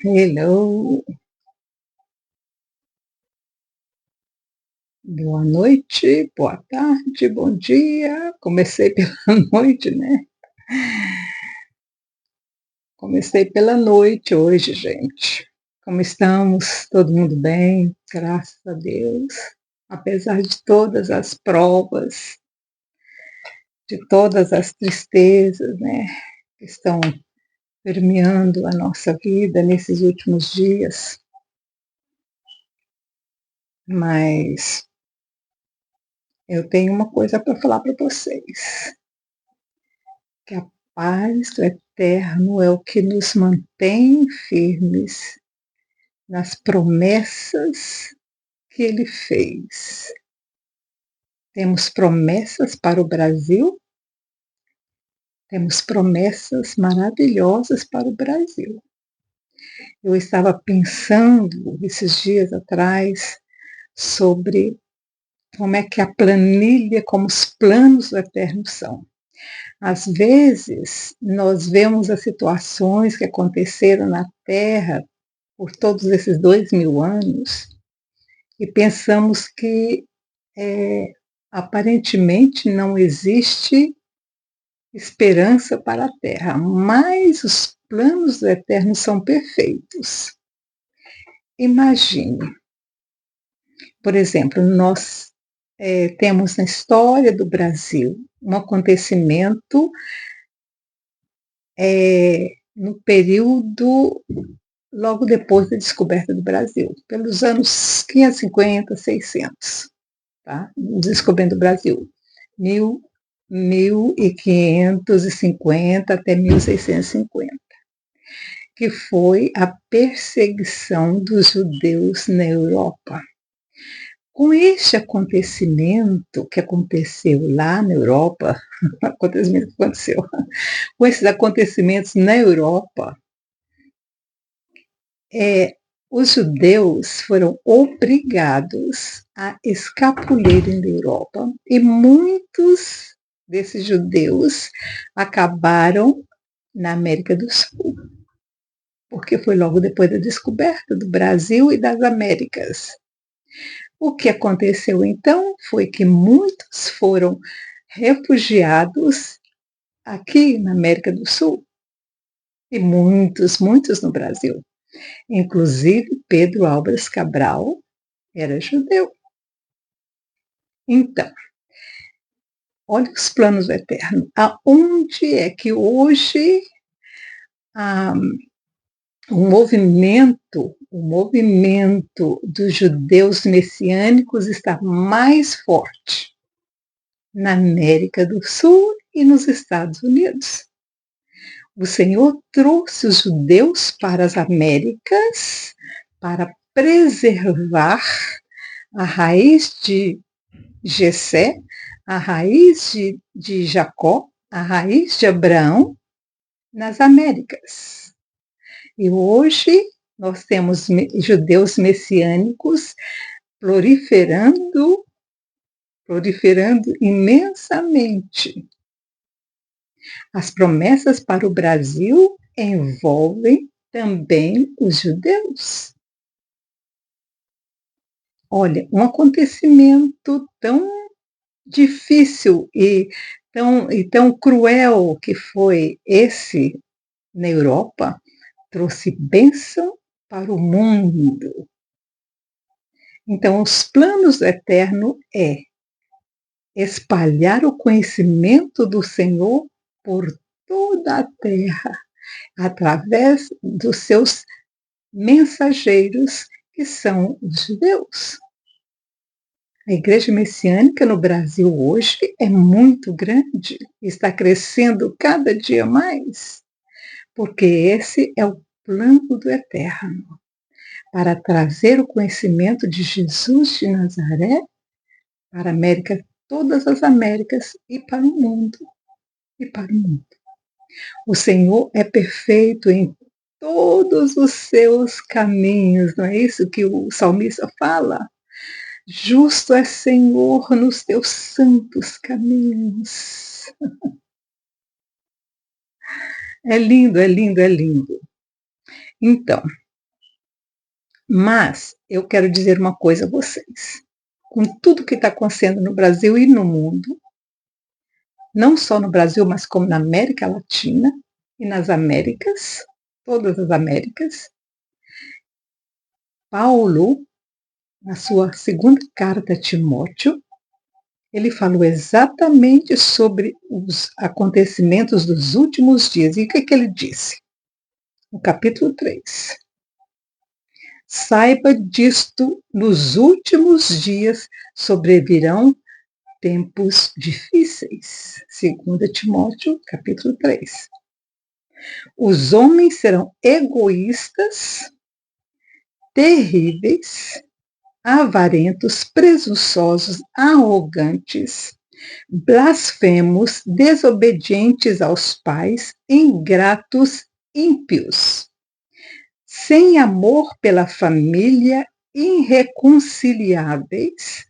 Hello, boa noite, boa tarde, bom dia. Comecei pela noite, né? Comecei pela noite hoje, gente. Como estamos? Todo mundo bem? Graças a Deus. Apesar de todas as provas, de todas as tristezas, né, que estão permeando a nossa vida nesses últimos dias, mas eu tenho uma coisa para falar para vocês. Que a paz do eterno é o que nos mantém firmes nas promessas que ele fez. Temos promessas para o Brasil, temos promessas maravilhosas para o Brasil. Eu estava pensando esses dias atrás sobre como é que a planilha, como os planos do eterno são. Às vezes, nós vemos as situações que aconteceram na Terra por todos esses 2000 anos e pensamos que aparentemente não existe esperança para a Terra, mas os planos do Eterno são perfeitos. Imagine, por exemplo, nós temos na história do Brasil um acontecimento no período logo depois da descoberta do Brasil, pelos anos 550, 600, tá? Descobrindo o Brasil, 1550 até 1650, que foi a perseguição dos judeus na Europa. Com este acontecimento que aconteceu lá na Europa, com esses acontecimentos na Europa, os judeus foram obrigados a escapulir da Europa e muitos desses judeus acabaram na América do Sul, porque foi logo depois da descoberta do Brasil e das Américas. O que aconteceu então foi que muitos foram refugiados aqui na América do Sul e muitos no Brasil. Inclusive, Pedro Álvares Cabral era judeu. Então, olha os planos do Eterno. Aonde é que hoje o movimento dos judeus messiânicos está mais forte? Na América do Sul e nos Estados Unidos. O Senhor trouxe os judeus para as Américas para preservar a raiz de Jessé, a raiz de Jacó, a raiz de Abraão nas Américas. E hoje nós temos judeus messiânicos proliferando imensamente. As promessas para o Brasil envolvem também os judeus. Olha, um acontecimento tão difícil e tão cruel que foi esse na Europa, trouxe bênção para o mundo. Então, os planos do Eterno é espalhar o conhecimento do Senhor por toda a terra, através dos seus mensageiros, que são os judeus. A Igreja Messiânica no Brasil hoje é muito grande, está crescendo cada dia mais, porque esse é o plano do Eterno, para trazer o conhecimento de Jesus de Nazaré para a América, todas as Américas e para o mundo. O Senhor é perfeito em todos os seus caminhos, não é isso que o salmista fala? Justo é Senhor nos teus santos caminhos. É lindo, é lindo, é lindo. Então, Mas eu quero dizer uma coisa a vocês. Com tudo que está acontecendo no Brasil e no mundo, não só no Brasil, mas como na América Latina e nas Américas, todas as Américas, Paulo, na sua segunda carta a Timóteo, ele falou exatamente sobre os acontecimentos dos últimos dias. E o que ele disse? No capítulo 3. Saiba disto, nos últimos dias sobrevirão tempos difíceis. 2 Timóteo, capítulo 3. Os homens serão egoístas, terríveis, avarentos, presunçosos, arrogantes, blasfemos, desobedientes aos pais, ingratos, ímpios, sem amor pela família, irreconciliáveis,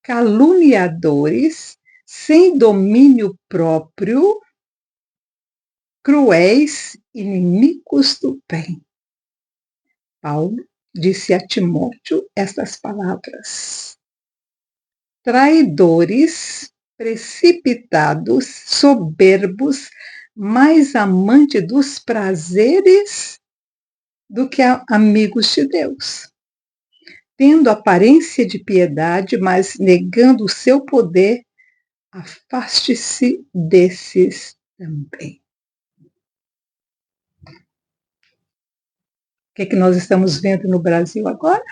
caluniadores, sem domínio próprio, cruéis, inimigos do bem. Paulo disse a Timóteo estas palavras: traidores, precipitados, soberbos, mais amantes dos prazeres do que amigos de Deus, tendo aparência de piedade, mas negando o seu poder, afaste-se desses também. O que é que nós estamos vendo no Brasil agora?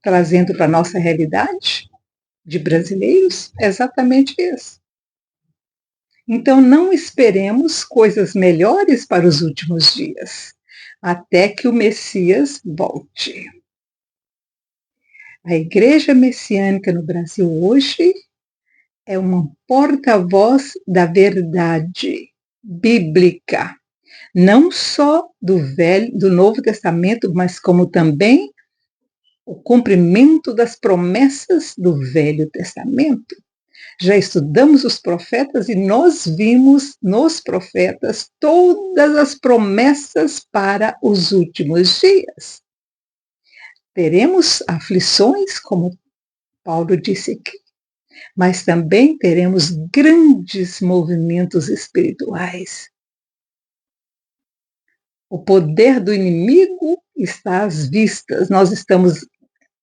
Trazendo para a nossa realidade de brasileiros? É exatamente isso. Então, não esperemos coisas melhores para os últimos dias, até que o Messias volte. A Igreja Messiânica no Brasil hoje é uma porta-voz da verdade bíblica, não só do Novo Testamento, mas como também o cumprimento das promessas do Velho Testamento. Já estudamos os profetas e nós vimos nos profetas todas as promessas para os últimos dias. Teremos aflições, como Paulo disse aqui, mas também teremos grandes movimentos espirituais. O poder do inimigo está às vistas, nós estamos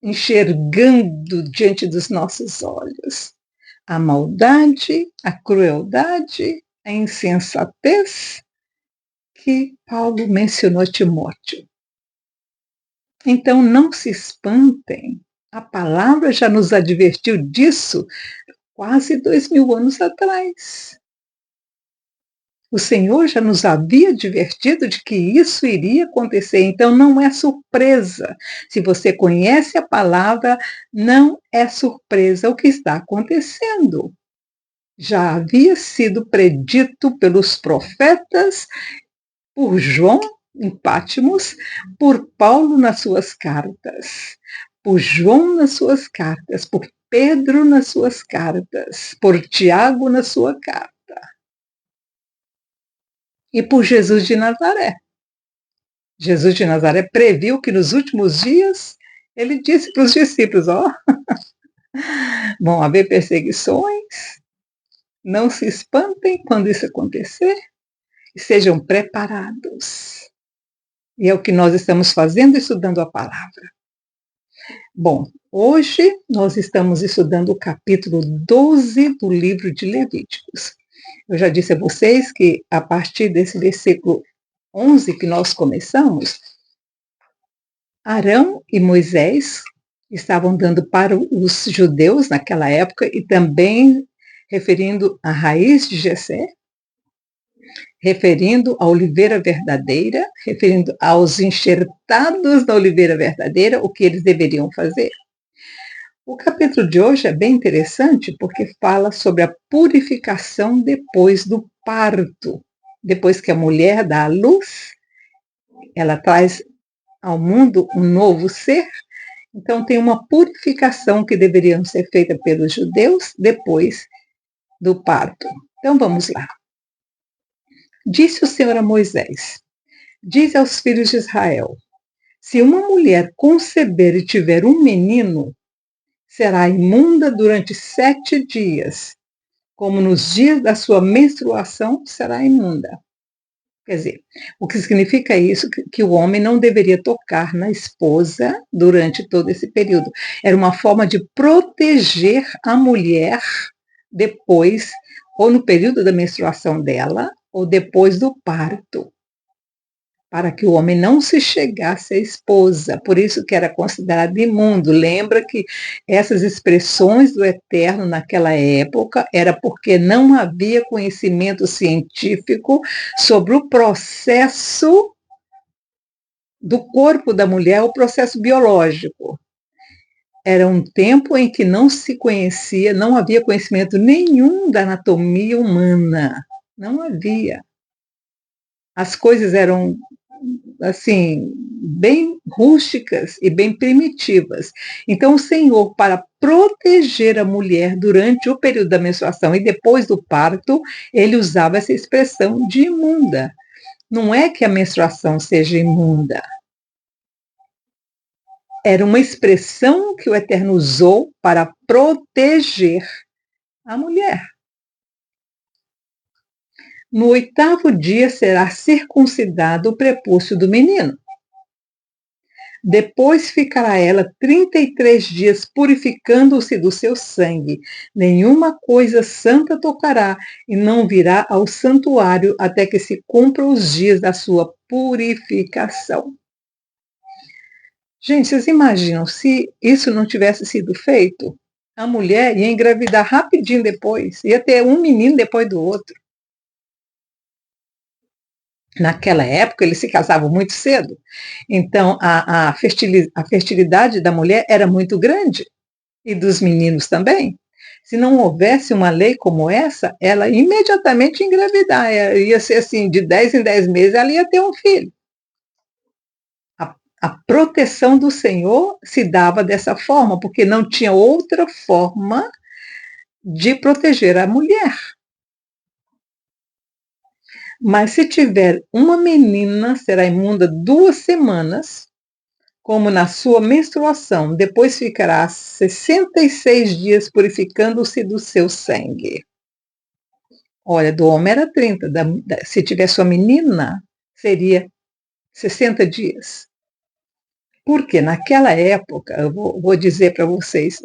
enxergando diante dos nossos olhos a maldade, a crueldade, a insensatez que Paulo mencionou a Timóteo. Então não se espantem, a palavra já nos advertiu disso quase 2000 anos atrás. O Senhor já nos havia advertido de que isso iria acontecer, então não é surpresa. Se você conhece a palavra, não é surpresa o que está acontecendo. Já havia sido predito pelos profetas, por João em Patmos, por Paulo nas suas cartas, por João nas suas cartas, por Pedro nas suas cartas, por Tiago na sua carta. E por Jesus de Nazaré. Jesus de Nazaré previu que nos últimos dias, ele disse para os discípulos, vão haver perseguições, não se espantem quando isso acontecer, e sejam preparados. E é o que nós estamos fazendo, estudando a palavra. Bom, hoje nós estamos estudando o capítulo 12 do livro de Levíticos. Eu já disse a vocês que a partir desse versículo 11 que nós começamos, Arão e Moisés estavam dando para os judeus naquela época e também referindo à raiz de Jessé, referindo à oliveira verdadeira, referindo aos enxertados da oliveira verdadeira, o que eles deveriam fazer. O capítulo de hoje é bem interessante porque fala sobre a purificação depois do parto. Depois que a mulher dá à luz, ela traz ao mundo um novo ser. Então tem uma purificação que deveria ser feita pelos judeus depois do parto. Então vamos lá. Disse o Senhor a Moisés: diz aos filhos de Israel: Se uma mulher conceber e tiver um menino, será imunda durante 7 dias, como nos dias da sua menstruação será imunda. Quer dizer, o que significa isso? Que o homem não deveria tocar na esposa durante todo esse período. Era uma forma de proteger a mulher depois, ou no período da menstruação dela, ou depois do parto, para que o homem não se chegasse à esposa, por isso que era considerado imundo. Lembra que essas expressões do Eterno naquela época era porque não havia conhecimento científico sobre o processo do corpo da mulher, o processo biológico. Era um tempo em que não se conhecia, não havia conhecimento nenhum da anatomia humana, não havia. As coisas eram assim, bem rústicas e bem primitivas. Então, o Senhor, para proteger a mulher durante o período da menstruação e depois do parto, ele usava essa expressão de imunda. Não é que a menstruação seja imunda. Era uma expressão que o Eterno usou para proteger a mulher. No 8º dia será circuncidado o prepúcio do menino. Depois ficará ela 33 dias purificando-se do seu sangue. Nenhuma coisa santa tocará e não virá ao santuário até que se cumpram os dias da sua purificação. Gente, vocês imaginam se isso não tivesse sido feito? A mulher ia engravidar rapidinho depois, ia ter um menino depois do outro. Naquela época, eles se casavam muito cedo, então a fertilidade da mulher era muito grande, e dos meninos também. Se não houvesse uma lei como essa, ela imediatamente ia engravidar, ia ser assim, de 10 em 10 meses ela ia ter um filho. A proteção do Senhor se dava dessa forma, porque não tinha outra forma de proteger a mulher. Mas se tiver uma menina, será imunda 2 semanas, como na sua menstruação, depois ficará 66 dias purificando-se do seu sangue. Olha, do homem era 30, se tivesse uma menina, seria 60 dias. Porque naquela época, eu vou dizer para vocês,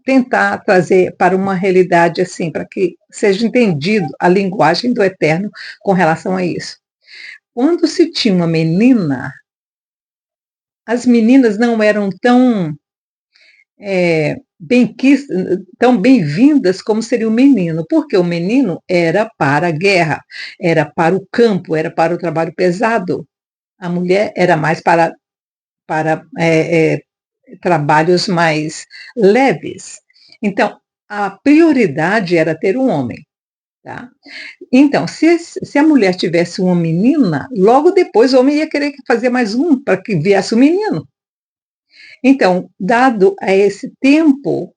tentar trazer para uma realidade assim, para que seja entendido a linguagem do Eterno com relação a isso. Quando se tinha uma menina, as meninas não eram tão tão bem-vindas como seria o menino, porque o menino era para a guerra, era para o campo, era para o trabalho pesado. A mulher era mais para trabalhos mais leves. Então, a prioridade era ter um homem. Tá? Então, se a mulher tivesse uma menina, logo depois o homem ia querer fazer mais um para que viesse o menino. Então, dado a esse tempo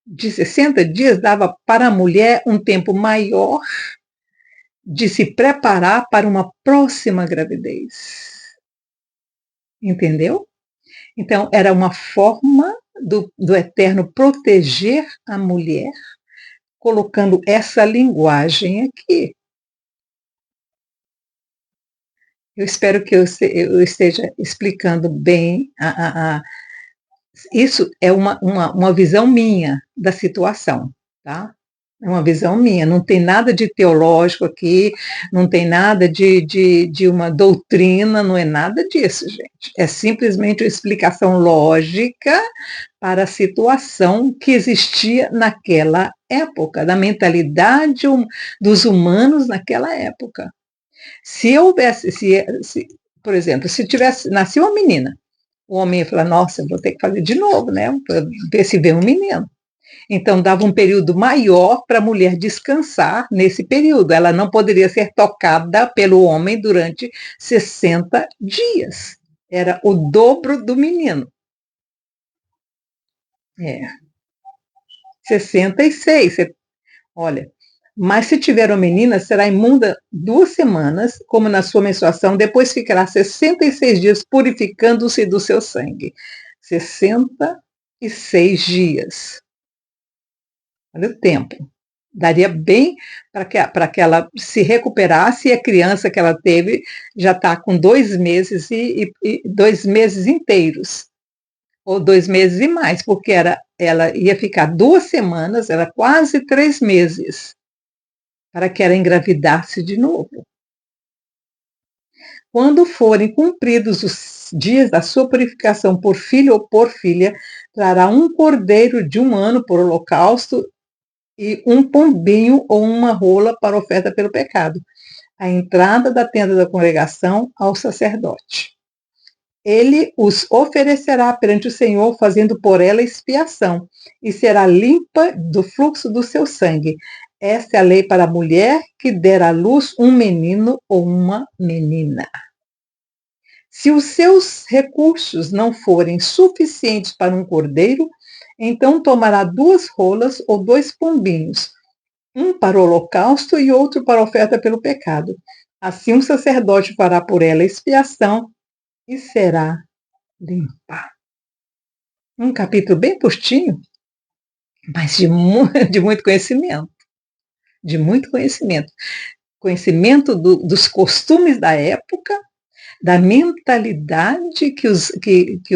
de 60 dias, dava para a mulher um tempo maior de se preparar para uma próxima gravidez. Entendeu? Então, era uma forma do Eterno proteger a mulher, colocando essa linguagem aqui. Eu espero que eu esteja explicando bem. Isso é uma visão minha da situação, tá? É uma visão minha, não tem nada de teológico aqui, não tem nada de uma doutrina, não é nada disso, gente. É simplesmente uma explicação lógica para a situação que existia naquela época, da mentalidade dos humanos naquela época. Se houvesse, por exemplo, se tivesse nasceu uma menina, o homem ia falar, nossa, eu vou ter que fazer de novo, né? Para ver se vem um menino. Então, dava um período maior para a mulher descansar nesse período. Ela não poderia ser tocada pelo homem durante 60 dias. Era o dobro do menino. 66. Olha, Mas se tiver uma menina, será imunda 2 semanas, como na sua menstruação, depois ficará 66 dias purificando-se do seu sangue. 66 dias. Olha o tempo. Daria bem para que ela se recuperasse, e a criança que ela teve já está com 2 meses e 2 meses inteiros, ou 2 meses e mais, porque ela ia ficar 2 semanas, era quase 3 meses, para que ela engravidasse de novo. Quando forem cumpridos os dias da sua purificação por filho ou por filha, trará um cordeiro de 1 ano por holocausto e um pombinho ou uma rola para oferta pelo pecado, à entrada da tenda da congregação ao sacerdote. Ele os oferecerá perante o Senhor, fazendo por ela expiação, e será limpa do fluxo do seu sangue. Esta é a lei para a mulher que der à luz um menino ou uma menina. Se os seus recursos não forem suficientes para um cordeiro, então tomará 2 rolas ou 2 pombinhos, um para o holocausto e outro para a oferta pelo pecado. Assim o sacerdote fará por ela expiação e será limpa. Um capítulo bem curtinho, mas de muito conhecimento. De muito conhecimento. Conhecimento dos costumes da época, da mentalidade que os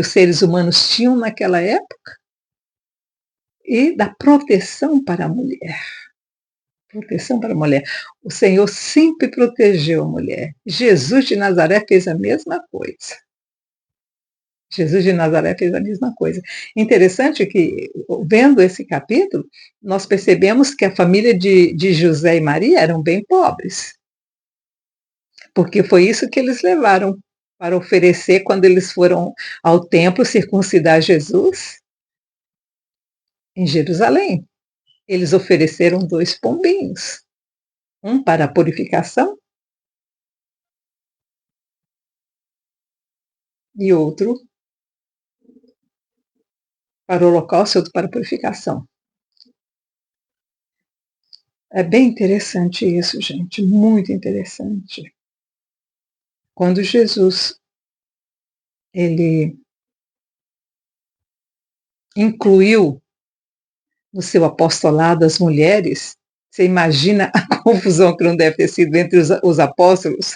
seres humanos tinham naquela época e da proteção para a mulher. Proteção para a mulher. O Senhor sempre protegeu a mulher. Jesus de Nazaré fez a mesma coisa. Jesus de Nazaré fez a mesma coisa. Interessante que, vendo esse capítulo, nós percebemos que a família de José e Maria eram bem pobres. Porque foi isso que eles levaram para oferecer quando eles foram ao templo circuncidar Jesus em Jerusalém. Eles ofereceram 2 pombinhos, um para a purificação e outro para o holocausto e outro para a purificação. É bem interessante isso, gente, muito interessante. Quando Jesus ele incluiu no seu apostolado as mulheres, você imagina a confusão que não deve ter sido entre os apóstolos?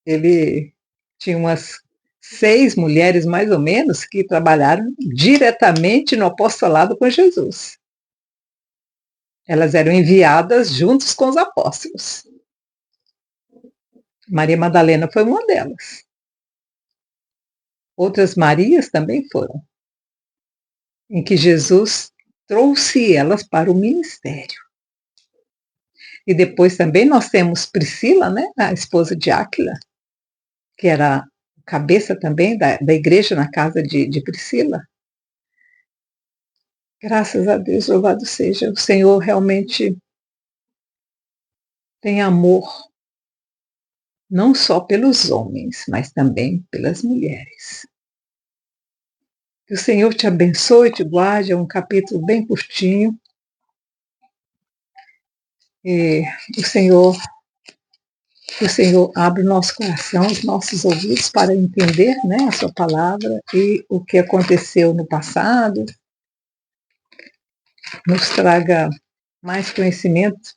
Ele tinha umas 6 mulheres, mais ou menos, que trabalharam diretamente no apostolado com Jesus. Elas eram enviadas juntos com os apóstolos. Maria Madalena foi uma delas. Outras Marias também foram, em que Jesus trouxe elas para o ministério. E depois também nós temos Priscila, né, a esposa de Áquila, que era cabeça também da igreja na casa de Priscila. Graças a Deus, louvado seja. O Senhor realmente tem amor, não só pelos homens, mas também pelas mulheres. Que o Senhor te abençoe e te guarde, é um capítulo bem curtinho. E que o Senhor abra o nosso coração, os nossos ouvidos para entender, né, a sua palavra e o que aconteceu no passado. Nos traga mais conhecimento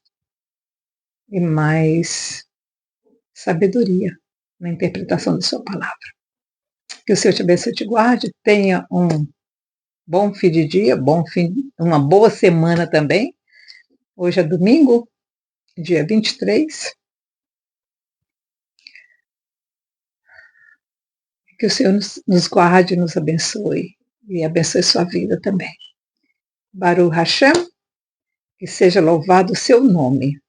e mais sabedoria na interpretação da sua palavra. Que o Senhor te abençoe e te guarde, tenha um bom fim de dia, uma boa semana também. Hoje é domingo, dia 23. Que o Senhor nos guarde, nos abençoe e abençoe sua vida também. Baruch Hashem, que seja louvado o seu nome,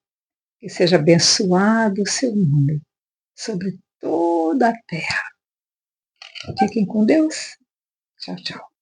que seja abençoado o seu nome sobre toda a terra. Fiquem com Deus. Tchau, tchau.